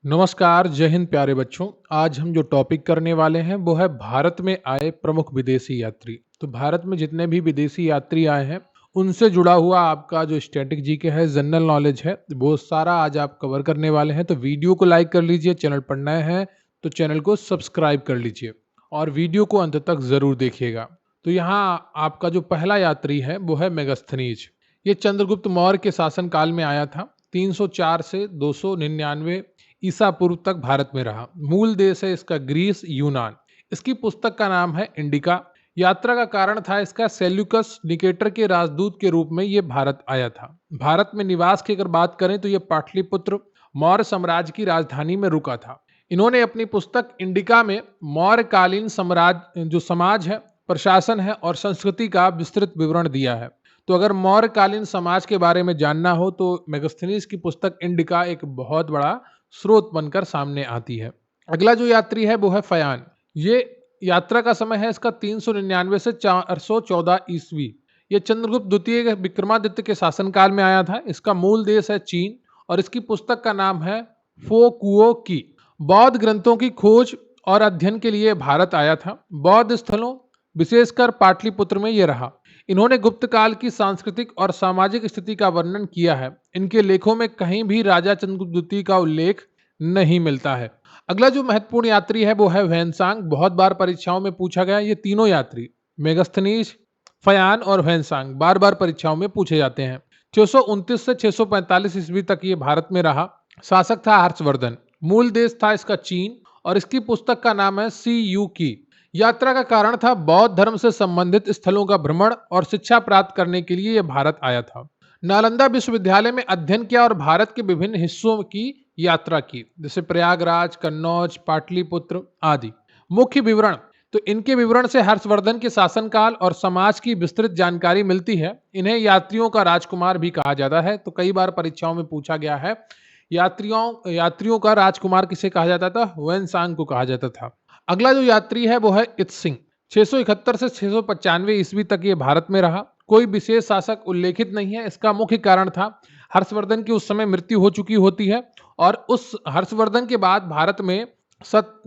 नमस्कार, जय हिंद प्यारे बच्चों। आज हम जो टॉपिक करने वाले हैं वो है भारत में आए प्रमुख विदेशी यात्री। तो भारत में जितने भी विदेशी यात्री आए हैं उनसे जुड़ा हुआ आपका जो स्टैटिक जीके है, जनरल नॉलेज है, वो सारा आज आप कवर करने वाले हैं। तो वीडियो को लाइक कर लीजिए, चैनल पर नए हैं तो चैनल को सब्सक्राइब कर लीजिए और वीडियो को अंत तक जरूर देखिएगा। तो यहाँ आपका जो पहला यात्री है वो है मेगास्थनीज। ये चंद्रगुप्त मौर्य के शासन काल में आया था। 304 से 299 ईसा पूर्व तक भारत में रहा। मूल देश है इसका ग्रीस, यूनान। इसकी पुस्तक का नाम है इंडिका। यात्रा का कारण था इसका सेल्यूकस निकेटर के राजदूत के रूप में ये भारत आया था। भारत में निवास की अगर बात करें तो ये पाटलिपुत्र मौर्य साम्राज्य की राजधानी में रुका था। इन्होंने अपनी पुस्तक इंडिका में मौर्यकालीन साम्राज्य जो समाज है, प्रशासन है और संस्कृति का विस्तृत विवरण दिया है। तो अगर मौर्यकालीन समाज के बारे में जानना हो तो मेगास्थनीज की पुस्तक इंडिका एक बहुत बड़ा स्रोत बनकर सामने आती है। अगला जो यात्री है वो है फयान। ये यात्रा का समय है इसका 399 से 414 ईस्वी। ये चंद्रगुप्त द्वितीय विक्रमादित्य के शासनकाल में आया था। इसका मूल देश है चीन और इसकी पुस्तक का नाम है फोकुओ की। बौद्ध ग्रंथों की खोज और अध्ययन के लिए भारत आया था। बौद्ध स्थलों विशेषकर पाटलिपुत्र में ये रहा। इन्होंने गुप्त काल की सांस्कृतिक और सामाजिक स्थिति का वर्णन किया है। इनके लेखों में कहीं भी राजा चंद्रगुप्त द्वितीय का उल्लेख नहीं मिलता है। अगला जो महत्वपूर्ण यात्री है वो है वैनसांग। बहुत बार परीक्षाओं में पूछा गया। ये तीनों यात्री मेगास्थनीज, फयान और वैनसांग बार बार परीक्षाओं में पूछे जाते हैं। 629 से 645 ईस्वी तक ये भारत में रहा। शासक था हर्षवर्धन। मूल देश था इसका चीन और इसकी पुस्तक का नाम है सी यू की। यात्रा का कारण था बौद्ध धर्म से संबंधित स्थलों का भ्रमण और शिक्षा प्राप्त करने के लिए यह भारत आया था। नालंदा विश्वविद्यालय में अध्ययन किया और भारत के विभिन्न हिस्सों की यात्रा की, जैसे प्रयागराज, कन्नौज, पाटलिपुत्र आदि। मुख्य विवरण तो इनके विवरण से हर्षवर्धन के शासनकाल और समाज की विस्तृत जानकारी मिलती है। इन्हें यात्रियों का राजकुमार भी कहा जाता है। तो कई बार परीक्षाओं में पूछा गया है यात्रियों का राजकुमार किसे कहा जाता था? वैनसांग को कहा जाता था। अगला जो यात्री है वो है इत्सिंग। 671 से 695 ईस्वी तक ये भारत में रहा। कोई विशेष शासक उल्लेखित नहीं है। इसका मुख्य कारण था हर्षवर्धन की उस समय मृत्यु हो चुकी होती है और उस हर्षवर्धन के बाद भारत में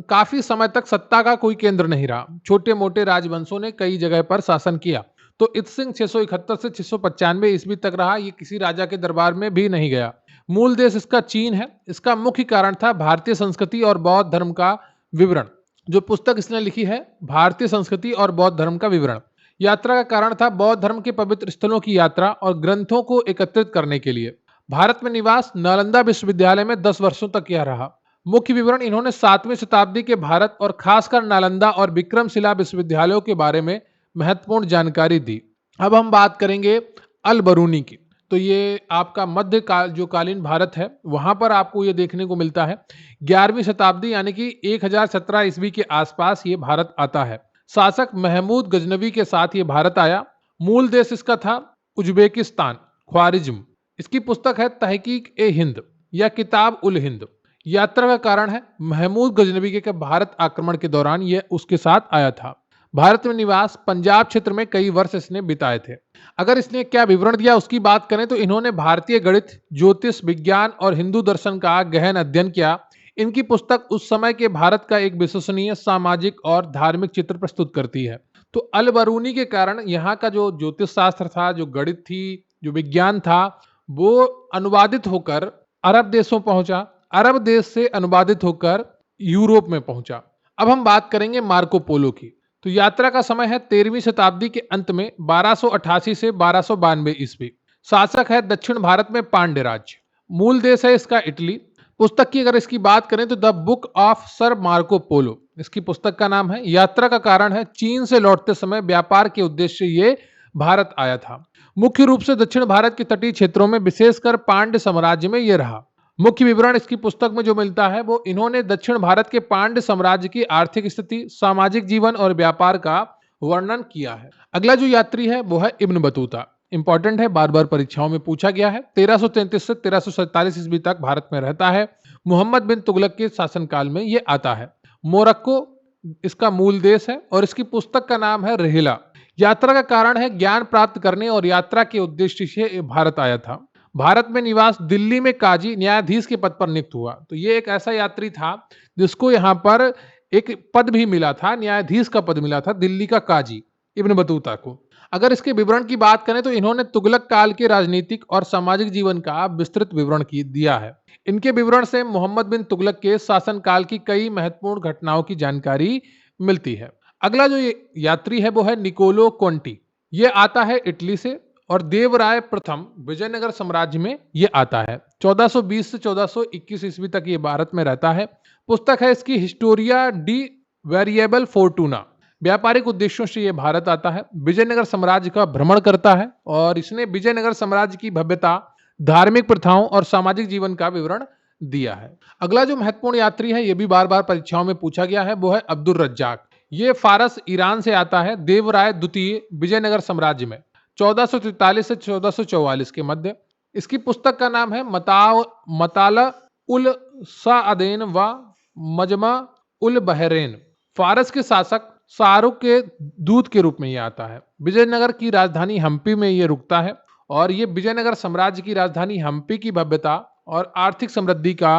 काफी समय तक सत्ता का कोई केंद्र नहीं रहा। छोटे मोटे राजवंशों ने कई जगह पर शासन किया। तो इत्सिंग 671 से 695 ईस्वी तक रहा। ये किसी राजा के दरबार में भी नहीं गया। मूल देश इसका चीन है। इसका मुख्य कारण था भारतीय संस्कृति और बौद्ध धर्म का विवरण। जो पुस्तक इसने लिखी है भारतीय संस्कृति और बौद्ध धर्म का विवरण। यात्रा का कारण था बौद्ध धर्म के पवित्र स्थलों की यात्रा और ग्रंथों को एकत्रित करने के लिए। भारत में निवास नालंदा विश्वविद्यालय में 10 वर्षों तक यह रहा। मुख्य विवरण इन्होंने 7वीं शताब्दी के भारत और खासकर नालंदा और विक्रमशिला विश्वविद्यालयों के बारे में महत्वपूर्ण जानकारी दी। अब हम बात करेंगे अल बरूनी की। तो ये आपका मध्य काल जो कालीन भारत है वहां पर आपको ये देखने को मिलता है। 11वीं शताब्दी यानी कि 1017 ईस्वी के आसपास ये भारत आता है। शासक महमूद गजनवी के साथ ये भारत आया। मूल देश इसका था उज्बेकिस्तान, ख्वारिज्म। इसकी पुस्तक है तहकीक ए हिंद या किताब उल हिंद। यात्रा का कारण है महमूद गजनवी के भारत आक्रमण के दौरान ये उसके साथ आया था। भारत में निवास पंजाब क्षेत्र में कई वर्ष इसने बिताए थे। अगर इसने क्या विवरण दिया उसकी बात करें तो इन्होंने भारतीय गणित, ज्योतिष विज्ञान और हिंदू दर्शन का गहन अध्ययन किया। इनकी पुस्तक उस समय के भारत का एक विश्वसनीय सामाजिक और धार्मिक चित्र प्रस्तुत करती है। तो अल बरूनी के कारण यहाँ का जो ज्योतिष शास्त्र था, जो गणित थी, जो विज्ञान था, वो अनुवादित होकर अरब देशों पहुंचा। अरब देश से अनुवादित होकर यूरोप में पहुंचा। अब हम बात करेंगे मार्को पोलो की। तो यात्रा का समय है 13वीं शताब्दी के अंत में 1288 से 1292 ईस्वी। शासक है दक्षिण भारत में पांड्य राज्य। मूल देश है इसका इटली। पुस्तक की अगर इसकी बात करें तो the book of sir Marco Polo इसकी पुस्तक का नाम है। यात्रा का कारण है चीन से लौटते समय व्यापार के उद्देश्य ये भारत आया था। मुख्य रूप से दक्षिण भारत के तटीय क्षेत्रों में विशेषकर पांड्य साम्राज्य में यह रहा। मुख्य विवरण इसकी पुस्तक में जो मिलता है वो इन्होंने दक्षिण भारत के पांड्य साम्राज्य की आर्थिक स्थिति, सामाजिक जीवन और व्यापार का वर्णन किया है। अगला जो यात्री है वो है इब्न बतूता। इंपॉर्टेंट है, बार बार परीक्षाओं में पूछा गया है। 1333 से 1347 ईस्वी तक भारत में रहता है। मोहम्मद बिन तुगलक के शासनकाल में ये आता है। मोरक्को इसका मूल देश है और इसकी पुस्तक का नाम है रहीला। यात्रा का कारण है ज्ञान प्राप्त करने और यात्रा के उद्देश्य से भारत आया था। भारत में निवास दिल्ली में काजी न्यायाधीश के पद पर नियुक्त हुआ। तो ये एक ऐसा यात्री था जिसको यहाँ पर एक पद भी मिला था, न्यायाधीश का पद मिला था, दिल्ली का काजी, इब्न बतूता को। अगर इसके विवरण की बात करें तो इन्होंने तुगलक काल के राजनीतिक और सामाजिक जीवन का विस्तृत विवरण दिया है। इनके विवरण से मोहम्मद बिन तुगलक के शासनकाल की कई महत्वपूर्ण घटनाओं की जानकारी मिलती है। अगला जो ये यात्री है वो है निकोलो कोंटी। ये आता है इटली से और देवराय प्रथम विजयनगर साम्राज्य में ये आता है। 1420 से 1421 ईस्वी तक ये भारत में रहता है। पुस्तक है इसकी हिस्टोरिया डी वेरिएबल फोर्टूना। व्यापारिक उद्देश्यों से ये भारत आता है, विजयनगर साम्राज्य का भ्रमण करता है और इसने विजयनगर साम्राज्य की भव्यता, धार्मिक प्रथाओं और सामाजिक जीवन का विवरण दिया है। अगला जो महत्वपूर्ण यात्री है, ये भी बार बार परीक्षाओं में पूछा गया है, वो है अब्दुल रज्जाक। ये फारस ईरान से आता है, देवराय द्वितीय विजयनगर साम्राज्य में 1443 से 1444 के मध्य। इसकी पुस्तक का नाम है मताला उल साअदैन व मजमा उल बहरैन। फारस के शासक शाहरुख के दूत के रूप में यह आता है। विजयनगर की राजधानी हम्पी में यह रुकता है और ये विजयनगर साम्राज्य की राजधानी हम्पी की भव्यता और आर्थिक समृद्धि का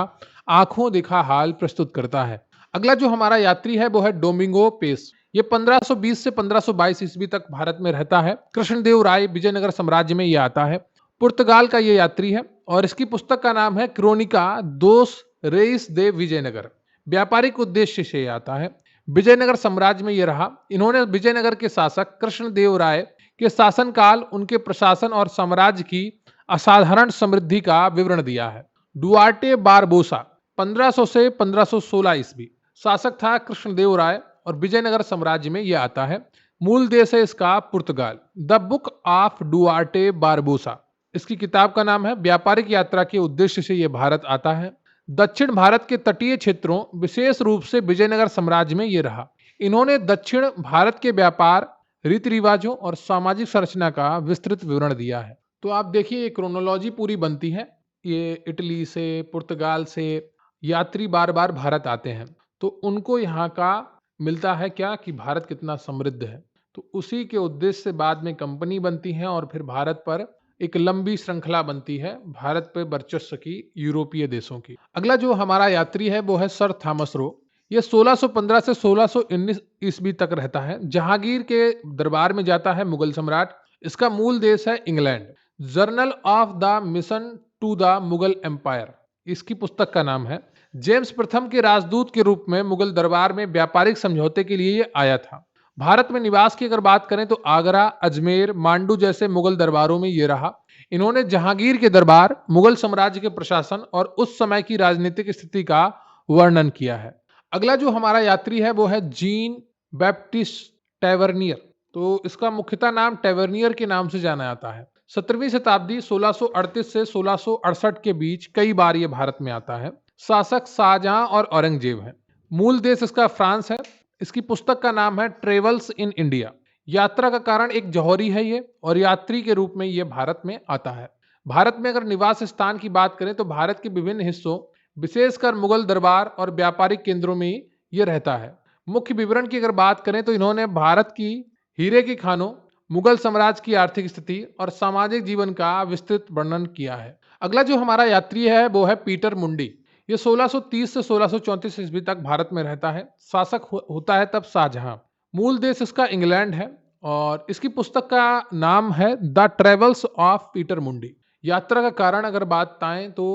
आंखों देखा हाल प्रस्तुत करता है। अगला जो हमारा यात्री है वो है डोमिंगो पेस। ये 1520 से 1522 ईस्वी तक भारत में रहता है। कृष्णदेव राय विजयनगर साम्राज्य में यह आता है। पुर्तगाल का ये यात्री है और इसकी पुस्तक का नाम है क्रोनिका दोस रेइस दे विजयनगर। व्यापारिक उद्देश्य से आता है, विजयनगर साम्राज्य में यह रहा। इन्होंने विजयनगर के शासक कृष्णदेव राय के शासनकाल, उनके प्रशासन और साम्राज्य की असाधारण समृद्धि का विवरण दिया है। डुआर्टे बारबोसा 1500 से 1516 ईस्वी शासक था कृष्णदेव राय और विजयनगर साम्राज्य में यह आता है। मूल देश है इसका पुर्तगाल। The book of Duarte Barbosa इसकी किताब का नाम है। व्यापारिक यात्रा के उद्देश्य से यह भारत आता है। दक्षिण भारत के तटीय क्षेत्रों, विशेष रूप से विजयनगर साम्राज्य में ये रहा। इन्होंने दक्षिण भारत के व्यापार, रीति रिवाजों और सामाजिक संरचना का विस्तृत विवरण दिया है। तो आप देखिए, ये क्रोनोलॉजी पूरी बनती है। ये इटली से, पुर्तगाल से यात्री बार बार भारत आते हैं तो उनको यहाँ का मिलता है क्या कि भारत कितना समृद्ध है। तो उसी के उद्देश्य से बाद में कंपनी बनती है और फिर भारत पर एक लंबी श्रृंखला बनती है, भारत पर वर्चस्व की यूरोपीय देशों की। अगला जो हमारा यात्री है वो है सर थॉमस रो। ये 1615 से 1619 ईस्वी तक रहता है। जहांगीर के दरबार में जाता है मुगल सम्राट। इसका मूल देश है England. Journal of the mission to the Mughal empire इसकी पुस्तक का नाम है। जेम्स प्रथम के राजदूत के रूप में मुगल दरबार में व्यापारिक समझौते के लिए ये आया था। भारत में निवास की अगर बात करें तो आगरा, अजमेर, मांडू जैसे मुगल दरबारों में ये रहा। इन्होंने जहांगीर के दरबार, मुगल साम्राज्य के प्रशासन और उस समय की राजनीतिक स्थिति का वर्णन किया है। अगला जो हमारा यात्री है वो है जीन बैप्टिस्ट टैवर्नियर। तो इसका मुख्यतः नाम टैवर्नियर के नाम से जाना जाता है। 17वीं शताब्दी 1638 से 1668 के बीच कई बार ये भारत में आता है। शासक शाहजहां और औरंगजेब है। मूल देश इसका फ्रांस है। इसकी पुस्तक का नाम है ट्रेवल्स इन इंडिया। यात्रा का कारण एक जौहरी है ये और यात्री के रूप में ये भारत में आता है। भारत में अगर निवास स्थान की बात करें तो भारत के विभिन्न हिस्सों, विशेषकर मुगल दरबार और व्यापारिक केंद्रों में ये रहता है। मुख्य विवरण की अगर बात करें तो इन्होंने भारत की हीरे की खानों, मुगल साम्राज्य की आर्थिक स्थिति और सामाजिक जीवन का विस्तृत वर्णन किया है। अगला जो हमारा यात्री है वो है पीटर मुंडी। ये 1630 से 1634 ईस्वी तक भारत में रहता है। शासक होता है तब शाहजहां। मूल देश इसका इंग्लैंड है और इसकी पुस्तक का नाम है द ट्रेवल्स ऑफ पीटर मुंडी। यात्रा का कारण अगर बात आए तो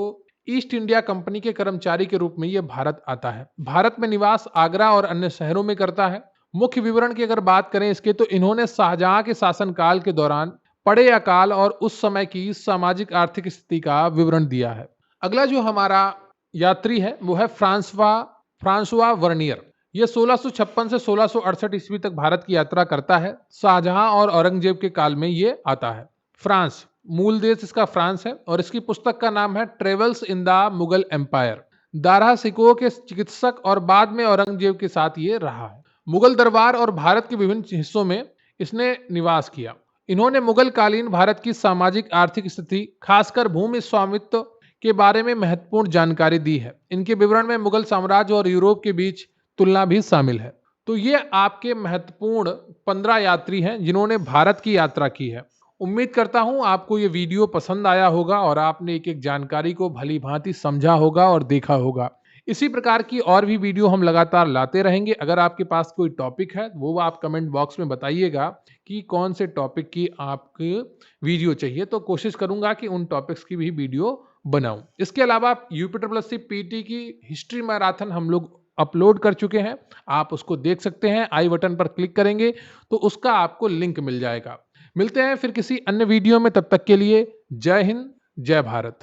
ईस्ट इंडिया कंपनी के कर्मचारी के रूप में यह भारत आता है। भारत में निवास आगरा और अन्य शहरों में करता है। मुख्य विवरण की अगर बात करें इसके तो इन्होंने शाहजहां के शासनकाल के दौरान पड़े अकाल और उस समय की सामाजिक आर्थिक स्थिति का विवरण दिया है। अगला जो हमारा यात्री है वो है फ्रांसवा वर्नियर। यह 1656 से 1668 ईस्वी तक भारत की यात्रा करता है। शाहजहां और औरंगजेब के काल में ये आता है। फ्रांस, मूल देश इसका फ्रांस है और इसकी पुस्तक का नाम है travels in the Mughal empire. Dara Shikoh के चिकित्सक और बाद में औरंगजेब के साथ ये रहा है। मुगल दरबार और भारत के विभिन्न हिस्सों में इसने निवास किया। इन्होंने मुगल कालीन भारत की सामाजिक आर्थिक स्थिति, खासकर भूमि स्वामित्व के बारे में महत्वपूर्ण जानकारी दी है। इनके विवरण में मुगल साम्राज्य और यूरोप के बीच तुलना भी शामिल है। तो ये आपके महत्वपूर्ण 15 यात्री हैं जिन्होंने भारत की यात्रा की है। उम्मीद करता हूँ आपको ये वीडियो पसंद आया होगा और आपने एक-एक जानकारी को भली-भांति समझा होगा और देखा होगा। इसी प्रकार की और भी वीडियो हम लगातार लाते रहेंगे। अगर आपके पास कोई टॉपिक है, वो आप कमेंट बॉक्स में बताइएगा कि कौन से टॉपिक की आपको वीडियो चाहिए, तो कोशिश करूँगा कि उन टॉपिक्स की भी वीडियो बनाऊँ। इसके अलावा यूपी पीटी की हिस्ट्री मैराथन हम लोग अपलोड कर चुके हैं। आप उसको देख सकते हैं, आई बटन पर क्लिक करेंगे तो उसका आपको लिंक मिल जाएगा। मिलते हैं फिर किसी अन्य वीडियो में, तब तक के लिए जय हिंद, जय भारत।